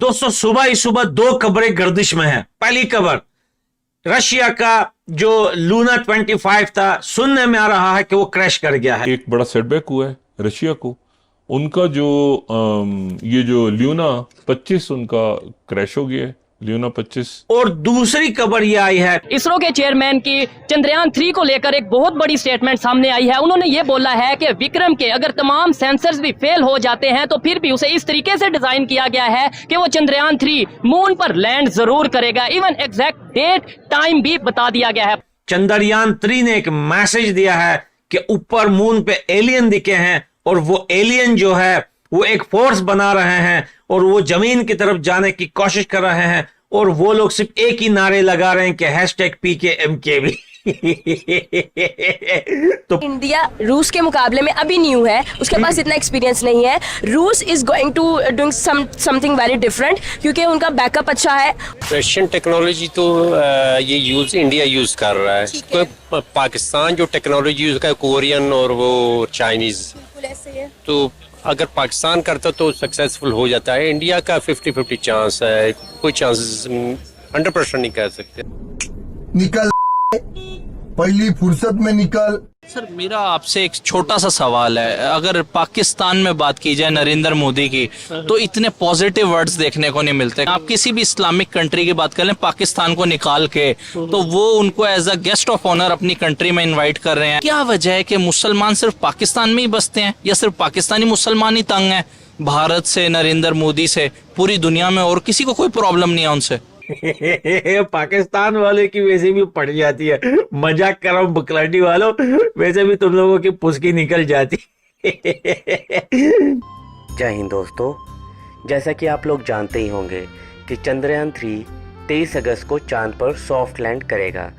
दोस्तों सुबह ही सुबह दो खबरें गर्दिश में है। पहली खबर, रशिया का जो लूना 25 था, सुनने में आ रहा है कि वो क्रैश कर गया है। एक बड़ा सेटबैक हुआ है रशिया को। उनका जो ये जो ल्यूना 25 उनका क्रैश हो गया है, ल्यूना 25। और दूसरी खबर ये आई है, इसरो के चेयरमैन की चंद्रयान 3 को लेकर एक बहुत बड़ी स्टेटमेंट सामने आई है। उन्होंने ये बोला है कि विक्रम के अगर तमाम सेंसर्स भी फेल हो जाते हैं तो फिर भी उसे इस तरीके से डिजाइन किया गया है कि वो चंद्रयान 3 मून पर लैंड जरूर करेगा। इवन एग्जैक्ट डेट टाइम भी बता दिया गया है। चंद्रयान 3 ने एक मैसेज दिया है कि ऊपर मून पे एलियन दिखे हैं और वो एलियन जो है वो एक फोर्स बना रहे हैं और वो जमीन की तरफ जाने की कोशिश कर रहे हैं और वो लोग सिर्फ एक ही नारे लगा रहे हैं कि #PKMKB। तो इंडिया रूस के मुकाबले में अभी न्यू है, उसके पास इतना एक्सपीरियंस नहीं है। रूस is going to doing something very different क्योंकि उनका बैकअप अच्छा है। रशियन टेक्नोलॉजी तो ये इंडिया यूज कर रहा है। तो पाकिस्तान जो टेक्नोलॉजी यूज कर कोरियन और वो चाइनीज, तो अगर पाकिस्तान करता तो सक्सेसफुल हो जाता है। इंडिया का 50-50 चांस है, कोई चांसेस 100% नहीं कह सकते। निकल पहली फुर्सत में निकल। सर मेरा आपसे एक छोटा सा सवाल है, अगर पाकिस्तान में बात की जाए नरेंद्र मोदी की तो इतने पॉजिटिव वर्ड्स देखने को नहीं मिलते। आप किसी भी इस्लामिक कंट्री की बात कर लें, पाकिस्तान को निकाल के तो वो उनको as a guest of honour अपनी कंट्री में इनवाइट कर रहे हैं। क्या वजह है कि मुसलमान सिर्फ पाकिस्तान में ही बसते हैं या सिर्फ पाकिस्तानी मुसलमान ही तंग हैं भारत से, नरेंद्र मोदी से? पूरी दुनिया में और किसी को कोई प्रॉब्लम नहीं है उनसे? पाकिस्तान वाले की वैसे भी पड़ जाती है, मजाक कर रहा हूं बुकलाटी वालों, वैसे भी तुम लोगों की पुस्की निकल जाती। जय हिंद दोस्तों, जैसा कि आप लोग जानते ही होंगे कि चंद्रयान 3 23 अगस्त को चांद पर सॉफ्ट लैंड करेगा,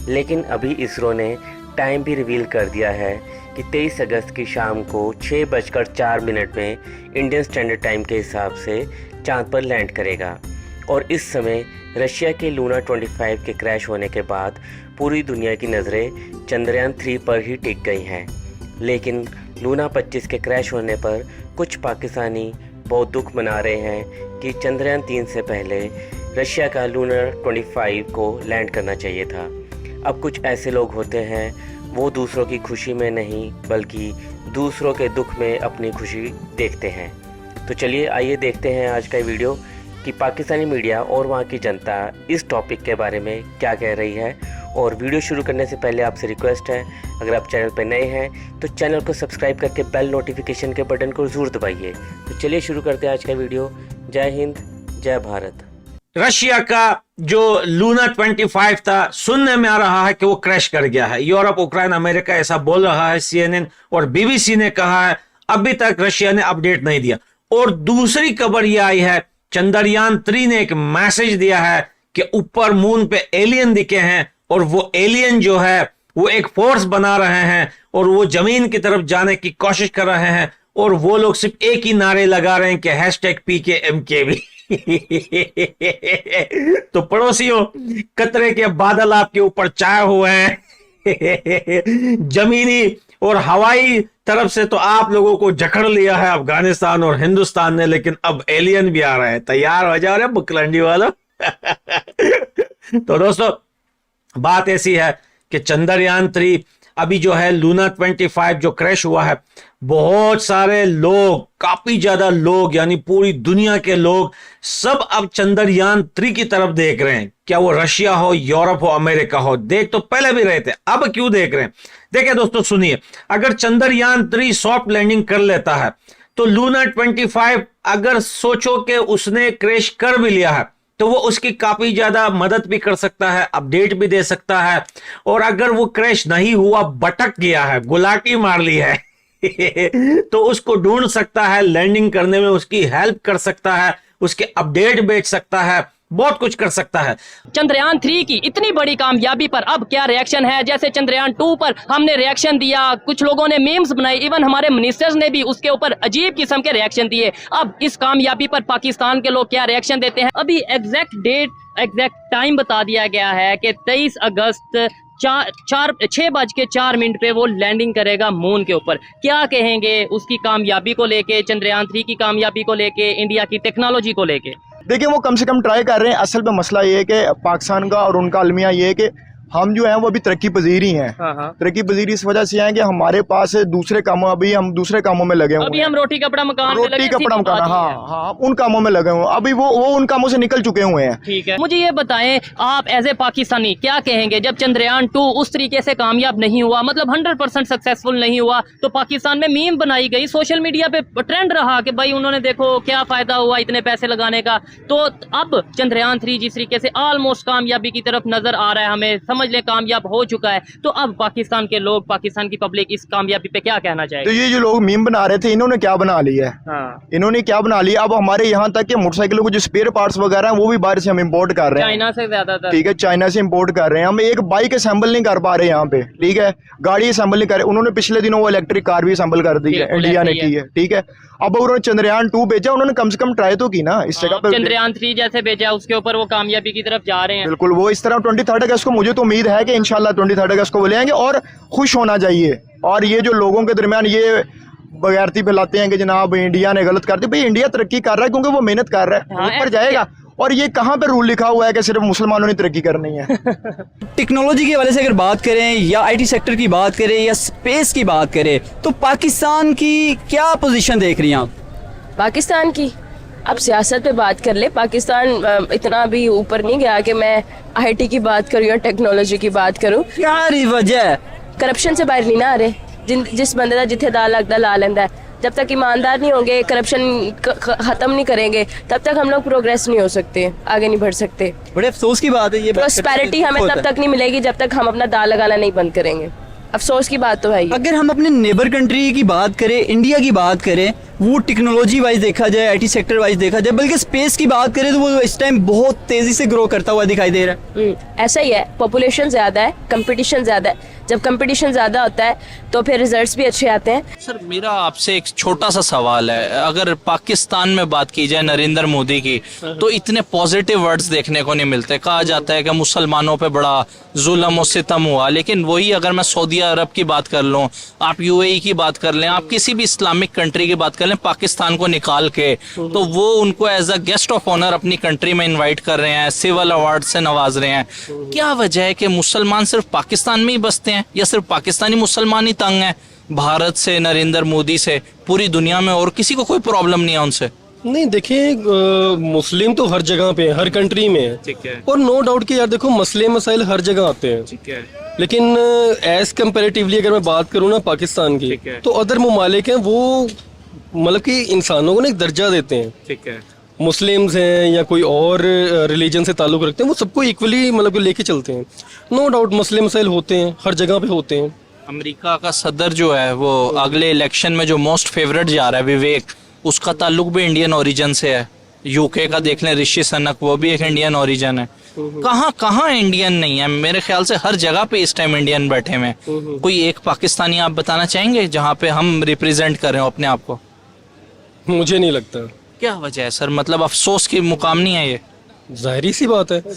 लेकिन अभी इसरो ने टाइम भी रिवील कर दिया है कि 23 अगस्त की शाम को 6:04 में इंडियन स्टैंडर्ड टाइम के हिसाब से चांद पर लैंड करेगा। और इस समय रशिया के लूना 25 के क्रैश होने के बाद पूरी दुनिया की नज़रें चंद्रयान 3 पर ही टिक गई हैं। लेकिन लूना 25 के क्रैश होने पर कुछ पाकिस्तानी बहुत दुख मना रहे हैं कि चंद्रयान 3 से पहले रशिया का लूना 25 को लैंड करना चाहिए था। अब कुछ ऐसे लोग होते हैं, वो दूसरों की खुशी में नहीं बल्कि दूसरों के दुख में अपनी खुशी देखते हैं। तो चलिए आइए देखते हैं आज का वीडियो कि पाकिस्तानी मीडिया और वहाँ की जनता इस टॉपिक के बारे में क्या कह रही है। और वीडियो शुरू करने से पहले आपसे रिक्वेस्ट है, अगर आप चैनल पर नए हैं तो चैनल को सब्सक्राइब करके बेल नोटिफिकेशन के बटन को ज़रूर दबाइए। तो चलिए शुरू करते हैं आज का वीडियो। जय हिंद, जय भारत। रशिया का जो लूना 25 था, सुनने में आ रहा है कि वो क्रैश कर गया है। यूरोप, यूक्रेन, अमेरिका ऐसा बोल रहा है। CNN और BBC ने कहा है, अभी तक रशिया ने अपडेट नहीं दिया। और दूसरी खबर यह आई है, चंद्रयान 3 ने एक मैसेज दिया है कि ऊपर मून पे एलियन दिखे हैं और वो एलियन जो है वो एक फोर्स बना रहे हैं और वो जमीन की तरफ जाने की कोशिश कर रहे हैं और वो लोग सिर्फ एक ही नारे लगा रहे हैं कि #PKMKB। तो पड़ोसियों, कतरे के बादल आपके ऊपर छाए हुए हैं। जमीनी और हवाई तरफ से तो आप लोगों को जकड़ लिया है अफगानिस्तान और हिंदुस्तान ने, लेकिन अब एलियन भी आ रहे हैं। तैयार हो जाओ रे बुकलंडी वालों। तो दोस्तों, बात ऐसी है कि चंद्रयान 3 अभी जो है लूना 25 जो क्रैश हुआ है, बहुत सारे लोग, काफी ज्यादा लोग, यानी पूरी दुनिया के लोग सब अब चंद्रयान 3 की तरफ देख रहे हैं। क्या वो रशिया हो, यूरोप हो, अमेरिका हो, देख तो पहले भी रहे थे, अब क्यों देख रहे हैं? देखिए दोस्तों, सुनिए, अगर चंद्रयान 3 सॉफ्ट लैंडिंग कर लेता है तो लूना 25 अगर सोचो कि उसने क्रैश कर भी लिया है तो वो उसकी काफी ज्यादा मदद भी कर सकता है, अपडेट भी दे सकता है। और अगर वो क्रैश नहीं हुआ, भटक गया है, गुलाटी मार ली है तो उसको ढूंढ सकता है, लैंडिंग करने में उसकी हेल्प कर सकता है, उसके अपडेट बेच सकता है, बहुत कुछ कर सकता है। चंद्रयान 3 की इतनी बड़ी कामयाबी पर अब क्या रिएक्शन है? जैसे चंद्रयान 2 पर हमने रिएक्शन दिया, कुछ लोगों ने मीम्स बनाए, इवन हमारे मिनिस्टर्स ने भी उसके ऊपर अजीब किस्म के रिएक्शन दिए। अब इस कामयाबी पर पाकिस्तान के लोग क्या रिएक्शन देते हैं? अभी एग्जैक्ट डेट, एग्जैक्ट टाइम बता दिया गया है कि 23 अगस्त 6:04 पे वो लैंडिंग करेगा मून के ऊपर। क्या कहेंगे उसकी कामयाबी को लेके, चंद्रयान 3 की कामयाबी को लेके, इंडिया की टेक्नोलॉजी को लेके? देखिए वो कम से कम ट्राई कर रहे हैं। असल में मसला ये है कि पाकिस्तान का और उनका अलमिया ये है कि हम जो हैं वो अभी तरक्की पजीर ही हैं। तरक्की पजीर इस वजह से हैं कि हमारे पास दूसरे कामों, अभी हम दूसरे कामों में लगे हुए अभी हैं। हम रोटी कपड़ा मकान में रोटी लगे, कपड़ा सीधी मकान, बात ही है। हाँ हाँ, उन कामों में लगे हुए हैं। अभी वो उन कामों से निकल चुके हुए हैं। ठीक है, मुझे ये बताएं आप एज ए पाकिस्तानी क्या कहेंगे जब चंद्रयान 2 उस तरीके से कामयाब नहीं हुआ, मतलब 100% सक्सेसफुल नहीं हुआ, तो पाकिस्तान में मीम बनाई गई, सोशल मीडिया पे ट्रेंड रहा कि भाई उन्होंने देखो क्या फायदा हुआ इतने पैसे लगाने का। तो अब चंद्रयान 3 जिस तरीके से ऑलमोस्ट कामयाबी की तरफ नजर आ रहा है, हमें समझ ले कामयाब हो चुका है, तो अब पाकिस्तान के लोग, पाकिस्तान की पब्लिक इस कामयाबी पे क्या कहना तो चाहेगी? ये जो लोग मीम बना रहे थे, इन्होंने क्या बना लिया है? हाँ, इन्होंने क्या बना लिया? अब हमारे यहाँ तक के मोटरसाइकिलों के जो स्पेयर पार्ट्स वगैरह हैं वो भी बाहर से हम इंपोर्ट कर रहे हैं। चाइना से ज्यादातर। ठीक है, चाइना से इंपोर्ट कर रहे हैं। हम एक बाइक असेंबल नहीं कर पा रहे यहाँ पे। ठीक है, गाड़ी असेंबल नहीं कर रहे। उन्होंने पिछले दिनों वो इलेक्ट्रिक कार भी असेंबल कर दी है, बिल्कुल इंडिया ने ऐसे ही की है। ठीक है, अब उन्होंने चंद्रयान 2 भेजा, उन्होंने कम से कम ट्राई तो की ना इस जगह पे। चंद्रयान 3 जैसे भेजा उसके ऊपर वो कामयाबी की तरफ जा रहे हैं। बिल्कुल, वो इस तरह 23 अगस्त को मुझे तो उम्मीद है कि इंशाल्लाह 23 अगस्त को वो ले आएंगे। और खुश होना चाहिए। और ये जो लोगों के दरमियान ये बगैरती फैलाते हैं कि जनाब इंडिया ने गलत कर दी, भाई इंडिया तरक्की कर रहा है क्योंकि वो मेहनत कर रहा है, हाँ, ऊपर जाएगा। और ये कहाँ पे रूल लिखा हुआ है कि सिर्फ मुसलमानों ने तरक्की करनी है? टेक्नोलॉजी के हवाले से अगर बात करें या आईटी सेक्टर की बात करें या स्पेस की बात करें, तो पाकिस्तान की क्या पोजीशन देख रही हैं आप? पाकिस्तान की अब सियासत पे बात कर ले। पाकिस्तान इतना भी ऊपर नहीं गया कि मैं आईटी की बात करूं या टेक्नोलॉजी की बात करूं। क्या वजह है? करप्शन से बाहर नहीं ना आ रहे। जिस बंदे का जिथे दाल लगता ला लेंदा है। जब तक ईमानदार नहीं होंगे, करप्शन खत्म नहीं करेंगे, तब तक हम लोग प्रोग्रेस नहीं हो सकते, आगे नहीं बढ़ सकते। बड़े अफसोस की बात है ये। प्रोस्पेरिटी हमें तब तक नहीं मिलेगी जब तक हम अपना दाल लगाना नहीं बंद करेंगे। अफसोस की बात तो है ही। अगर हम अपने नेबर कंट्री की बात करें, इंडिया की बात करें, वो टेक्नोलॉजी वाइज देखा जाए, आईटी सेक्टर वाइज देखा जाए, बल्कि स्पेस की बात करें तो वो इस टाइम बहुत तेजी से ग्रो करता हुआ दिखाई दे रहा है। ऐसा ही है, पॉपुलेशन ज्यादा है, कंपटीशन ज्यादा है। जब कंपटीशन ज्यादा होता है तो फिर रिजल्ट्स भी अच्छे आते हैं। सर मेरा आपसे एक छोटा सा सवाल है, अगर पाकिस्तान में बात की जाए नरेंद्र मोदी की, तो इतने पॉजिटिव वर्ड्स देखने को नहीं मिलते। कहा जाता है कि मुसलमानों पे बड़ा जुल्म और सितम हुआ, लेकिन वही अगर मैं सऊदी अरब की बात कर लूँ, आप यूएई की बात कर लें, आप किसी भी इस्लामिक कंट्री की बात कर लें, पाकिस्तान को निकाल के, तो वो उनको as a guest of honour अपनी कंट्री में इन्वाइट कर रहे हैं, सिविल अवार्ड से नवाज रहे हैं। क्या वजह है कि मुसलमान सिर्फ पाकिस्तान में ही बसते हैं, या सिर्फ पाकिस्तानी मुसलमान ही तंग हैं भारत से, नरेंद्र मोदी से? पूरी दुनिया में और किसी को कोई प्रॉब्लम नहीं है उनसे? नहीं, देखिए मुस्लिम तो हर जगह पे है, हर कंट्री में है। ठीक है। और नो डाउट कि यार देखो मसले मसाइल हर जगह आते हैं। ठीक है। लेकिन एज कंपेरेटिवली अगर मैं बात करूँ ना पाकिस्तान की, ठीक है। तो अदर ममालिक हैं वो मतलब कि इंसानों को ना एक दर्जा देते हैं। ठीक है। मुस्लिम्स हैं या कोई और रिलीजन से ताल्लुक़ रखते हैं, वो सबको इक्वली मतलब कि लेके चलते हैं। नो डाउट मसले मसाइल होते हैं, हर जगह पे होते हैं। अमेरिका का सदर जो है वो अगले इलेक्शन में जो मोस्ट फेवरेट जा रहा है विवेक, उसका ताल्लुक भी इंडियन ओरिजिन से है। यूके का देख लें ऋषि सनक, वो भी एक इंडियन ओरिजिन है। कहाँ कहाँ इंडियन नहीं है? मेरे ख्याल से हर जगह पे इस टाइम इंडियन बैठे हुए हैं। कोई एक पाकिस्तानी आप बताना चाहेंगे जहाँ पे हम रिप्रेजेंट कर रहे हो अपने आप को? मुझे नहीं लगता। क्या वजह है सर? मतलब अफसोस की मुकाम नहीं है ये? जाहिर सी बात है,